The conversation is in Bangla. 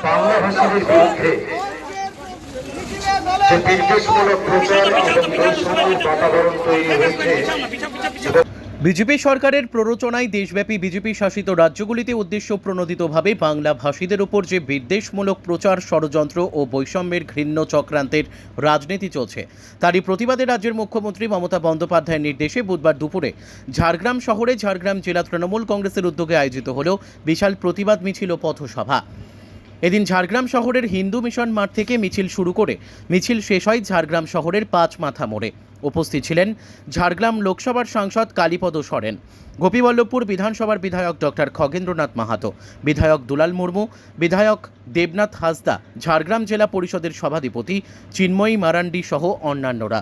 বাংলা ভাষার বিরুদ্ধে যে বিদ্বেষমূলক প্রচার এবং বৈষম্যের বাতাবরণ তৈরি হয়েছে। বিজেপি সরকারের প্ররোচনায় দেশব্যাপী বিজেপি শাসিত রাজ্যগুলিতে উদ্দেশ্য প্রণোদিতভাবে বাংলা ভাষীদের উপর যে বিদ্বেষমূলক প্রচার, ষড়যন্ত্র ও বৈষম্যের ঘৃণ্য চক্রান্তের রাজনীতি চলছে, তারই প্রতিবাদে রাজ্যের মুখ্যমন্ত্রী মমতা বন্দ্যোপাধ্যায়ের নির্দেশে বুধবার দুপুরে ঝাড়গ্রাম শহরে ঝাড়গ্রাম জেলা তৃণমূল কংগ্রেসের উদ্যোগে আয়োজিত হল বিশাল প্রতিবাদ মিছিল ও পথসভা। এদিন ঝাড়গ্রাম শহরের হিন্দু মিশন মাঠ থেকে মিছিল শুরু করে মিছিল শেষ হয় ঝাড়গ্রাম শহরের পাঁচ মাথা মোড়ে। উপস্থিত ছিলেন ঝাড়গ্রাম লোকসভার সাংসদ কালীপদ সরেন, গোপীবল্লভপুর বিধানসভার বিধায়ক ডক্টর খগেন্দ্রনাথ মাহাতো, বিধায়ক দুলাল মুর্মু, বিধায়ক দেবনাথ হাসদা, ঝাড়গ্রাম জেলা পরিষদের সভাধিপতি চিন্ময়ী মারান্ডি সহ অন্যান্যরা।